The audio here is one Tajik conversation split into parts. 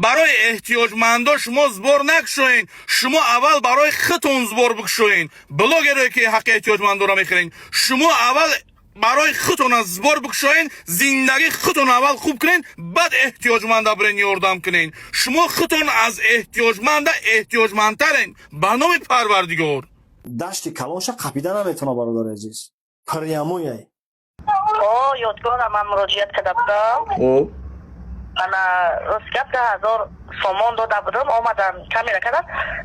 برای احتیاجمندا شما زبر نکشوین. شما اول برای خودتون زبر بکشوین. بلاگری که حق احتیاجمندا را میخرین، شما اول برای خودتون از زبر بکشوین، زندگی خودتون اول خوب کنین، بعد احتیاجمندا برین یاردم کنین. شما خودتون از احتیاجمندا احتیاجمندترین. برنامه پروردگار دشت کلانش قپیده نمیتونه برادر عزیز. پریاموی یادگارم من مراجعت کرده بودم. خب من رسکت 1000 سامان داده بودم، آمدم کمی کردن.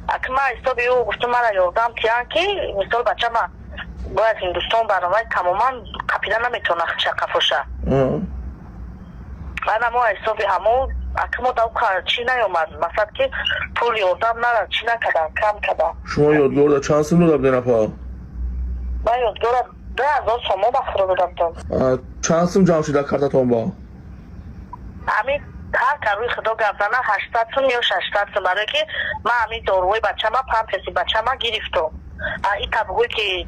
اکنون من حسابی او گفتم من یاردم کیان که مثال بچه من باید هندوستان برنامه تماما قپیده نمیتونه چه قفوشه. من اما حسابی همون اکنون دو کار چی نیومد، مثلا که پول یاردم نرد چی نکردم، کم کردم. شما یادگار دا چند سال داده نپا؟ من یادگارم 1000 سامان بخور بودم. چند سم جمع شده کارتتون با؟ همین هر کاروی خدا گفتن 800 سوم یا 600 سوم، برای که من همین داروی بچه ما پمپسی بچه ما گرفتم. این طبقوی که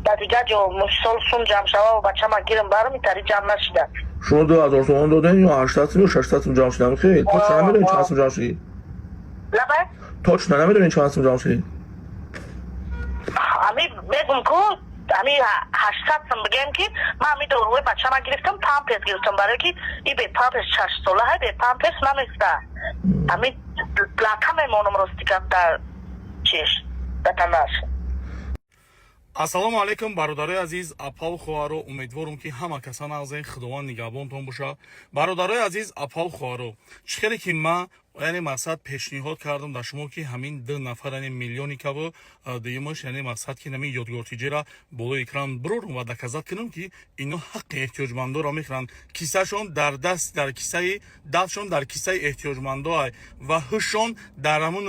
در دیگه جا مشتال سوم جمع شده و بچه ما گیرم برم اینطوری جمع نشده. شما 2000 تومان دادن یا 800 سم یا 600 سم جمع شدن؟ خیلی تو چند نمیدونین چند سم جمع شدی؟ لبه؟ تو چند نمیدونین چند سم جمع شدی؟ همین بگم که همین 800 سوم بگم که من همین داروی بچه ما گرفتم، پمپس گرفتم، برای که این به پمپس 6 ساله های به پمپس نمیسته. همین لکه میمونم راستی که در چیش در تنش. ассалому алайкум бародарои азиз, апал хуҳаро умедворам ки ҳама касан азен худованд нигаҳбонтон боша. бародарои азиз, апал хуҳаро чӣ хеле ки ман яъне мақсад пешниҳод кардам дар шумо ки ҳамин ду нафар яъне миллиони кабо дуюмаш яъне мақсад ки намин ёдгортиҷера болои экран бурорам ва доказат кунам ки ино ҳаққи эҳтиёҷмандоро мехӯранд. кисаашон дар даст дар кисаи дастшон дар кисаи эҳтиёҷмандоай ва ҳушон дар ҳамун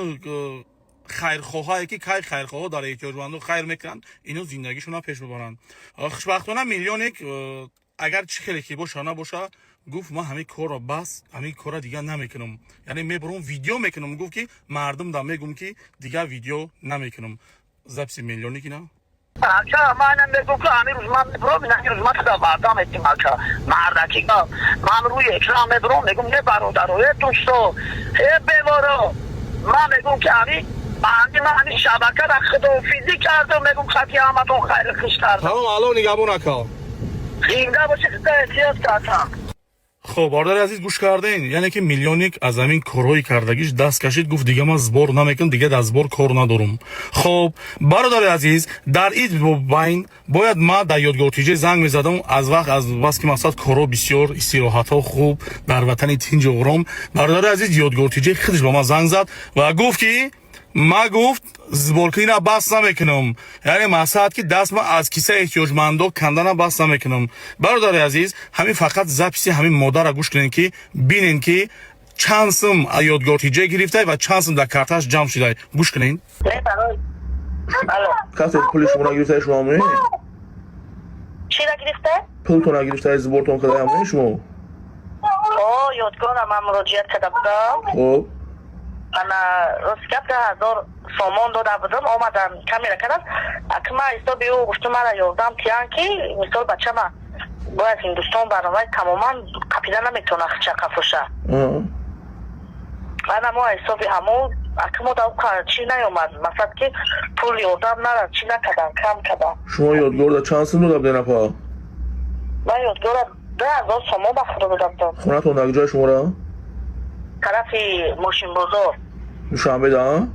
хайрхоҳае ки кай хайрхоҳо дар эҳтиёҷмандо хайр мекунанд, ино зиндагишона пеш мебаранд. хушбахтона миллионек агар чӣ хеле ки боша набоша гуфт ман ҳамин корро бас ҳамин корра дигар намекунам, яъне мебарам видео мекунам. гуфт ки мардум да мегум ки дигар видео намекунам. записи миллионеки на Alça manam megum ki amir uzman bro binani uzman da badam ettim alça. Mardaki ka man ruy ekran bro megum ne barodaro e tusto e bevaro. من میگم که همین بندی من همین شبکه را خداحافظی کردم، میگم خطی همتون خیر خوش کردم. تمام الان نگهبان اکا زنده باشه که احتیاط کردم. خب باردار عزیز گوش کردین، یعنی که میلیونیک از همین کارهای کردگیش دست کشید، گفت دیگه من زبر نمیکنم، دیگه از زبر کار ندارم. خب برادر عزیز در این بین باید ما در یادگارتیجه زنگ میزدم از وقت از بس که مقصد کارها بسیار استراحت ها خوب در وطن تنج آرام. برادر عزیز یادگارتیجه خودش با ما زنگ زد و گفت که ما گفت زبالکنی را بس نمیکنم، یعنی مقصد که دست ما از کیسه احتیاجمندا کندن بس نمیکنم. برادر عزیز همین فقط زپسی همین مادر را گوش کنین که بینین که چند سم یادگارتیجه گرفته و چند سم در کارتش جمع شده. گوش کنین. کسی پول شما را گرفته شما همونه؟ چی را گرفته؟ پول تو را گرفته زبالتون کده همونه شما؟ یادگارم من مراجعت کرده بودم. خب من رسکت 1000 سامان داده بودم، آمدم کمی کردن. اکنون من حسابی او گفتم من یاردم کیان که مثال بچه من باید هندوستان برنامه تماما قپیده نمیتونه چه قفوشه. من اما حسابی همون اکنون دو کار چی نیومد، مثلا که پول یاردم نرد چی نکردم، کم کردم. شما یادگار دا چند سال داده نپا؟ من یادگارم 1000 سامان بخور بودم. خونه تون در جای شما را؟ طرف ماشین بازار دوشنبه دا؟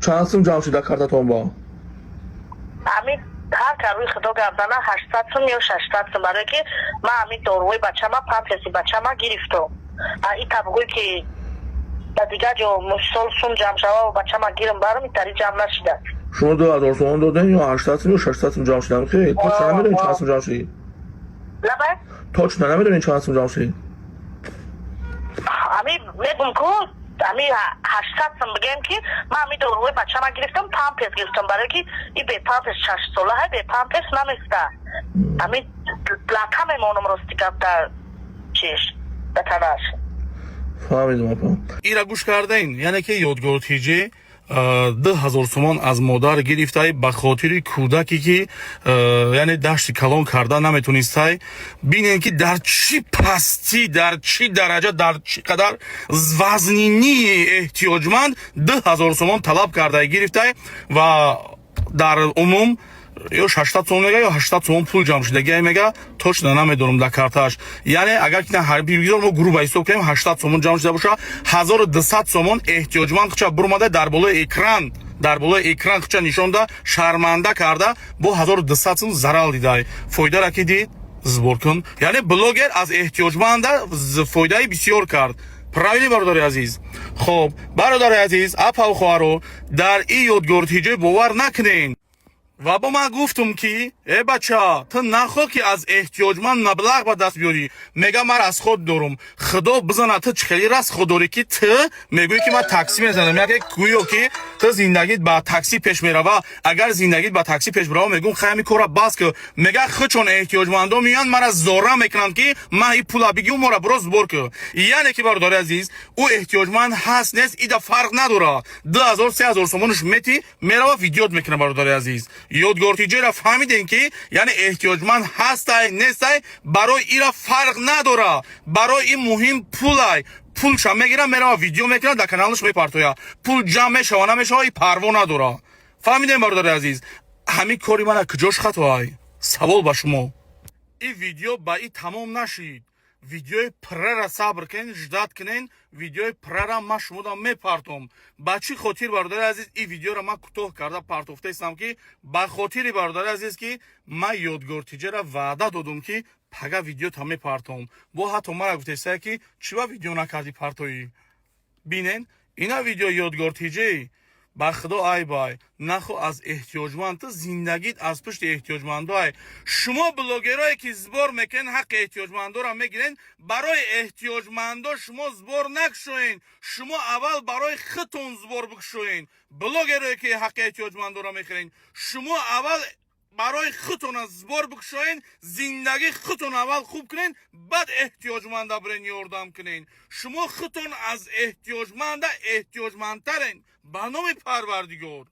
چند سم جمع شده کارتتون با؟ همین هر کاروی خدا گفتن 800 سوم یا 600 سوم، برای که من همین داروی بچه ما پمپسی بچه ما گرفتم. این طبقوی که در دیگه جا مشتال سوم جمع شده و بچه ما گیرم برم اینطوری جمع نشده. شما 2000 تومان دادن یا 800 سم یا 600 سم جمع شدن؟ خیلی تو چند نمیدونین چند سم جمع شدی؟ لبه؟ تو چند نمیدونین چند سم جمع شدی؟ همین میگم که همین 800 سوم بگم که من همین داروی بچه ما گرفتم، پمپس گرفتم، برای که این به پمپس 6 ساله های به پمپس نمیسته. همین لکه میمونم راستی که در چیش در تنش. فهمیدم اپا. این را گوش کردین، یعنی که یادگارتیجه 2000 сомон аз модар гирифтай ба хотири кӯдаке ки яъне дашти калон карда наметонистай. бинен ки дар чӣ пастӣ, дар чӣ дараҷа, дар чӣ қадар вазнинии эҳтиёҷманд 2000 сомон талаб карда гирифтай ва дар умум ё 800 сомон мега ё 800 сомон пул ҷамъ шудагия мега, точно намедонам дар картааш. яъне агар ки на ҳарби бигзор мо груба ҳисоб кунем 800 сомон ҷамъ шуда боша, 1200 сомон эҳтиёҷманд хуча бурмада дар болои экран хуча нишонда шарманда карда бо 1200 сомон зарал дидай. фоидаро ки дид збор кун. яъне блогер аз эҳтиёҷманда фоидаи бисёр кард. правильно бародари азиз? хоб бародари азиз, апа ва хоҳаро, дар ин ёдгортиҷа бовар накунед. ва бо ман гуфтум ки бача ту нахоҳ ки аз эҳтиёҷманд маблағ ба даст биёрӣ. мега ман аз худ дорум. худо бизана ту чӣ хеле расход дорӣ ки ту мегӯӣ ки ман таксӣ мезанам. яке гӯё ки ту зиндагит ба таксӣ пеш мерава. агар зиндагит ба таксӣ пеш мерава мегӯм хай кора бас кӯ. мега худчон эҳтиёҷмандон меоянд мара зора мекунанд ки ман ин пула бигирам мора бироз збор кӯ. яъне ки бародари азиз, ӯ эҳтиёҷманд ҳаст нест ида фарқ надора. 2000-3000 сомонаш мети мерава видеот мекуна. бародари азиз, ёдгортиҷаро фаҳмидем ки яъне эҳтиёҷманд ҳастай нестай барои ира фарқ надора. барои ин муҳим пулай. пулша мегира мерава видео мекуна дар каналаш мепартоя. пул ҷамъ мешава намешава и парво надора. фаҳмидем бародари азиз? ҳамин кори мана куҷош хатоай? савол ба шумо. ин видео ба ин тамом нашид. видеои прара сабр кунен, ждат кунен. видеои прара ман шумода мепартом. ба чӣ хотир бародари азиз ин видеоро ман кӯтоҳ карда партофтаистам ки ба хотири бародари азиз ки ман ёдгортиҷаро ваъда додум ки пага видеота мепартом. бо ҳатто мара гуфтесае ки чива видео накарди партоӣ. бинен ина видео ёдгортиҷаи ба худо айбай нахоҳ аз эҳтиёҷманд ту зиндагит аз пушти эҳтиёҷмандоай. шумо блогерое ки збор мекунед ҳаққи эҳтиёҷмандоро мегирен, барои эҳтиёҷмандо шумо збор накушоен. шумо аввал барои худтон збор бикушоен. блогерое ки ҳаққи эҳтиёҷмандоро мехӯрен, шумо аввал барои худтон збор бикушоен, зиндагии худтон аввал хуб кунен, баъд эҳтиёҷманда бирен ёрдам кунен. шумо худтон аз эҳтиёҷманда эҳтиёҷмандтарен ба номи Парвардигор.